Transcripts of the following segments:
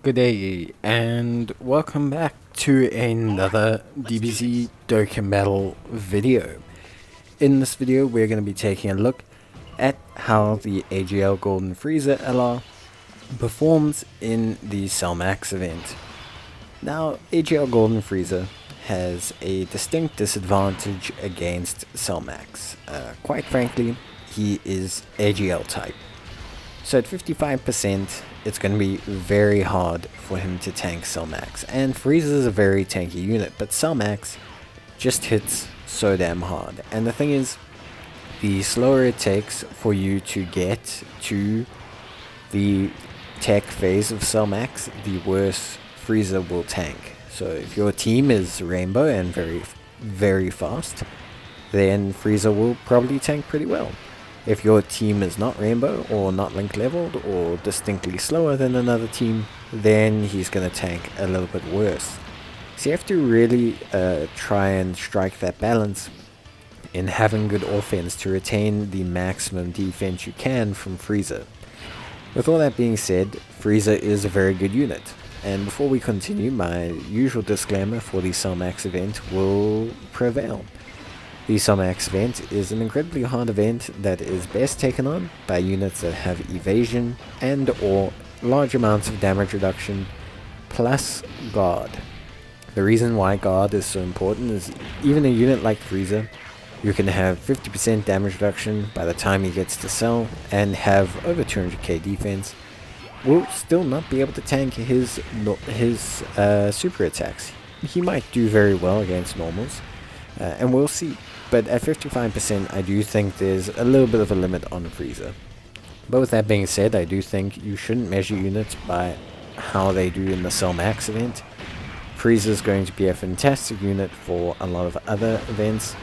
Good day, and welcome back to another Dbz Dokkan battle video. In this video, we're going to be taking a look at how the AGL Golden Frieza LR performs in the Cell Max event. Now, AGL Golden Frieza has a distinct disadvantage against Cell Max. Quite frankly, he is AGL type. So at 55%, it's going to be very hard for him to tank Cell Max. And Frieza is a very tanky unit, but Cell Max just hits so damn hard. And the thing is, the slower it takes for you to get to the tech phase of Cell Max, the worse Frieza will tank. So if your team is Rainbow and very fast, then Frieza will probably tank pretty well. If your team is not Rainbow or not Link leveled or distinctly slower than another team, then he's going to tank a little bit worse. So you have to really try and strike that balance in having good offense to retain the maximum defense you can from Frieza. With all that being said, Frieza is a very good unit. And before we continue, my usual disclaimer for the Cell Max event will prevail. The Cell Max event is an incredibly hard event that is best taken on by units that have evasion and or large amounts of damage reduction plus guard. The reason why guard is so important is even a unit like Frieza, you can have 50% damage reduction by the time he gets to Cell and have over 200k defense, will still not be able to tank his super attacks. He might do very well against normals, and we'll see. But at 55%, I do think there's a little bit of a limit on Frieza. But with that being said, I do think you shouldn't measure units by how they do in the Cell Max event. Frieza is going to be a fantastic unit for a lot of other events.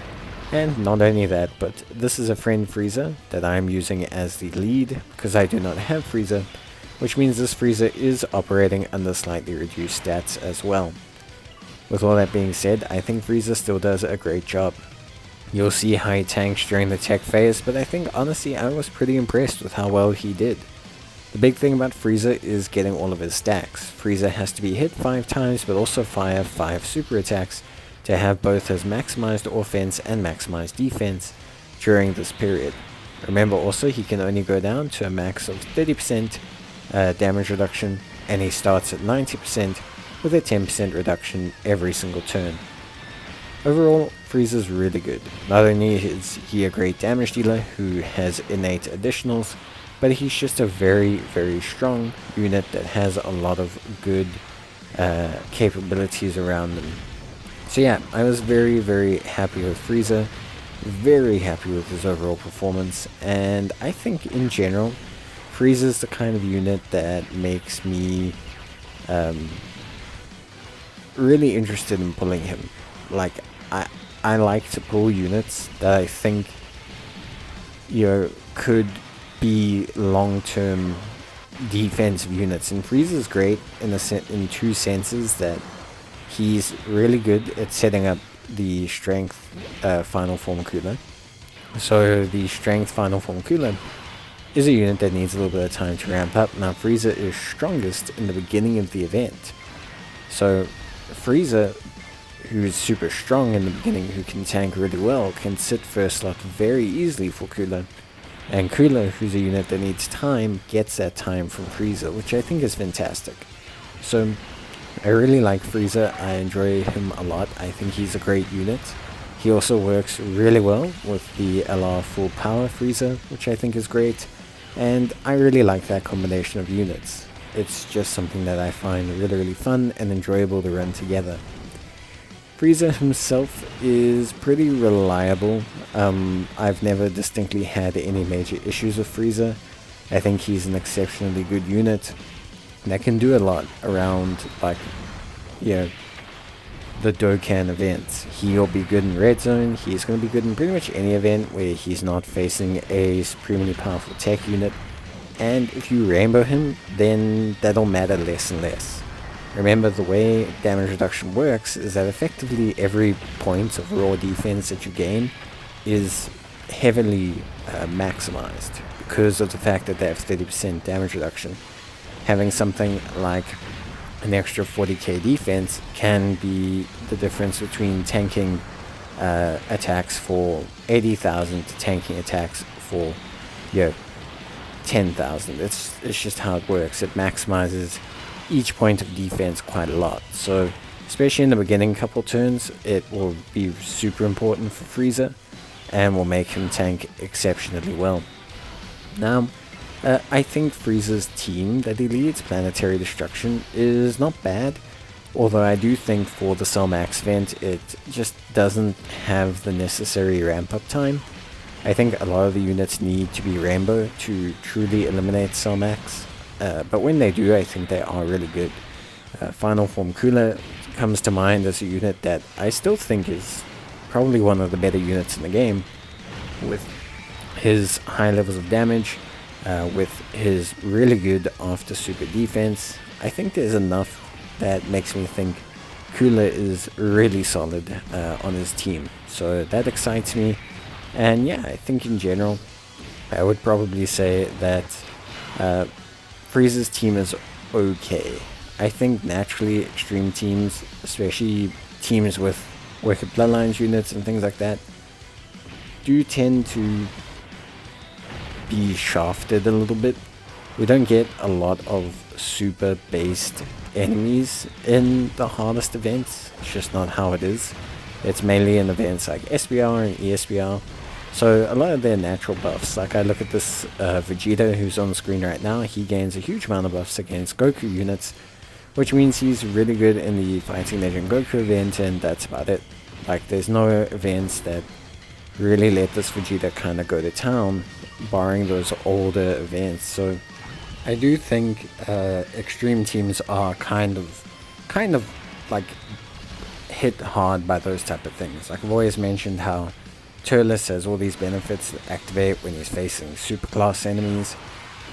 And not only that, but this is a friend Frieza that I'm using as the lead because I do not have Frieza, which means this Frieza is operating under slightly reduced stats as well. With all that being said, I think Frieza still does a great job. You'll see how he tanks during the tech phase, but I think honestly I was pretty impressed with how well he did. The big thing about Frieza is getting all of his stacks. Frieza has to be hit 5 times but also fire 5 super attacks to have both his maximized offense and maximized defense during this period. Remember also he can only go down to a max of 30% damage reduction, and he starts at 90% with a 10% reduction every single turn. Overall, Frieza's really good. Not only is he a great damage dealer who has innate additionals, but he's just a very strong unit that has a lot of good capabilities around him. So yeah, I was very happy with Frieza, very happy with his overall performance, and I think in general, Frieza's the kind of unit that makes me really interested in pulling him. Like, I like to pull units that I think, could be long-term defensive units. And Frieza's great in two senses: that he's really good at setting up the strength final form cooler. So the strength final form cooler is a unit that needs a little bit of time to ramp up. Now Frieza is strongest in the beginning of the event. So Frieza, who's super strong in the beginning, who can tank really well, can sit first slot very easily for Cooler. And Cooler, who's a unit that needs time, gets that time from Frieza, which I think is fantastic. So I really like Frieza. I enjoy him a lot. I think he's a great unit. He also works really well with the LR full power Frieza, which I think is great. And I really like that combination of units. It's just something that I find really fun and enjoyable to run together. Frieza himself is pretty reliable. I've never distinctly had any major issues with Frieza. I think he's an exceptionally good unit that can do a lot around, like, the Dokkan events. He'll be good in Red Zone. He's going to be good in pretty much any event where he's not facing a supremely powerful tech unit. And if you rainbow him, then that'll matter less and less. Remember, the way damage reduction works is that effectively every point of raw defense that you gain is heavily maximized because of the fact that they have 30% damage reduction. Having something like an extra 40k defense can be the difference between tanking attacks for 80,000 to tanking attacks for 10,000. It's just how it works. It maximizes each point of defense quite a lot. So especially in the beginning couple turns, it will be super important for Frieza and will make him tank exceptionally well. Now, I think Frieza's team that he leads, Planetary Destruction, is not bad. Although I do think for the Cell Max event, it just doesn't have the necessary ramp-up time. I think a lot of the units need to be Rainbow to truly eliminate Cell Max. But when they do, I think they are really good. Final Form Cooler comes to mind as a unit that I still think is probably one of the better units in the game, with his high levels of damage, with his really good after super defense. I think there's enough that makes me think Cooler is really solid on his team, so that excites me. And yeah, I think in general I would probably say that Frieza's team is okay. I think naturally extreme teams, especially teams with Wicked Bloodlines units and things like that, do tend to be shafted a little bit. We don't get a lot of super based enemies in the hardest events. It's just not how it is. It's mainly in events like SBR and ESBR. So a lot of their natural buffs, like I look at this Vegeta who's on the screen right now, he gains a huge amount of buffs against Goku units, which means he's really good in the Fighting Legend Goku event, and that's about it. Like, there's no events that really let this Vegeta kind of go to town, barring those older events. So I do think extreme teams are kind of like hit hard by those type of things. Like I've always mentioned how Turles has all these benefits that activate when he's facing superclass enemies,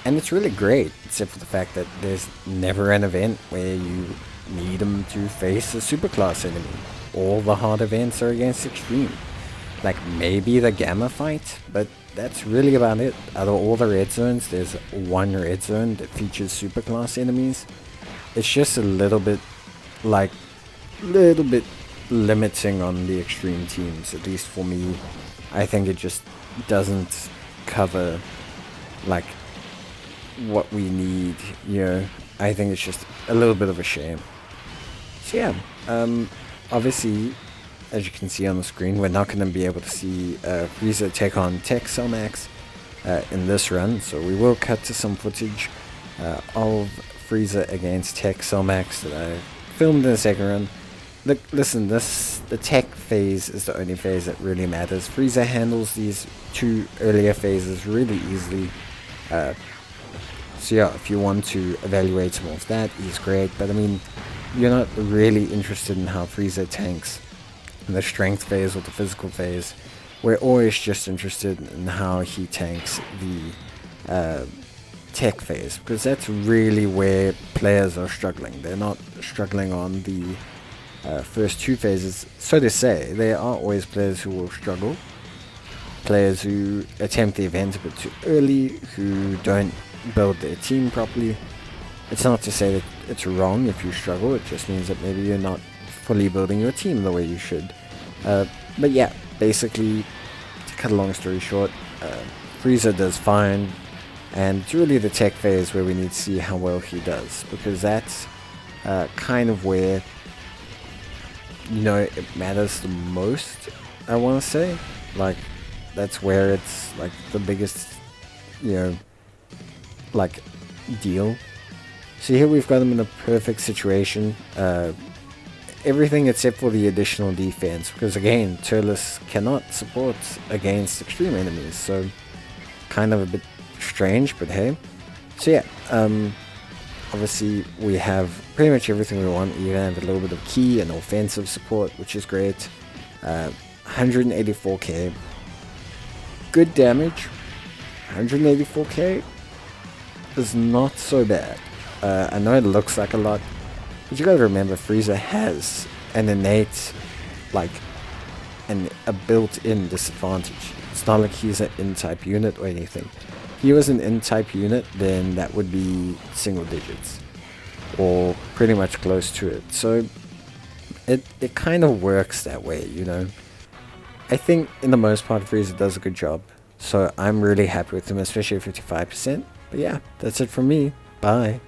and it's really great, except for the fact that there's never an event where you need him to face a superclass enemy. All the hard events are against extreme. Like maybe the Gamma fight, but that's really about it. Out of all the red zones, there's one red zone that features superclass enemies. It's just a little bit limiting on the extreme teams, at least for me. I think it just doesn't cover like what we need, I think it's just a little bit of a shame. So yeah, obviously, as you can see on the screen, we're not going to be able to see Frieza take on Tech Cell Max in this run, so we will cut to some footage of Frieza against Tech Cell Max that I filmed in the second run. Look, listen, the tech phase is the only phase that really matters. Frieza handles these two earlier phases really easily. So yeah, if you want to evaluate some of that, he's great. But I mean, you're not really interested in how Frieza tanks in the strength phase or the physical phase. We're always just interested in how he tanks the tech phase, because that's really where players are struggling. They're not struggling on the first two phases, so to say. There are always players who will struggle, players who attempt the event a bit too early, who don't build their team properly. It's not to say that it's wrong if you struggle, it just means that maybe you're not fully building your team the way you should. But yeah, basically, to cut a long story short, Frieza does fine, and it's really the tech phase where we need to see how well he does, because that's kind of where it matters the most, I want to say. Like, that's where it's like the biggest like deal. So here we've got him in a perfect situation, everything except for the additional defense, because again, Turles cannot support against extreme enemies, so kind of a bit strange, but hey. So yeah, obviously we have pretty much everything we want. You have a little bit of key and offensive support, which is great. 184k, good damage. 184k is not so bad. I know it looks like a lot, but you gotta remember, Frieza has an innate, like, a built-in disadvantage. It's not like he's an N-type unit or anything. If he was an N-type unit, then that would be single digits, or pretty much close to it. So it kind of works that way, you know. I think in the most part Frieza does a good job. So I'm really happy with him, especially at 55%. But yeah, that's it from me. Bye.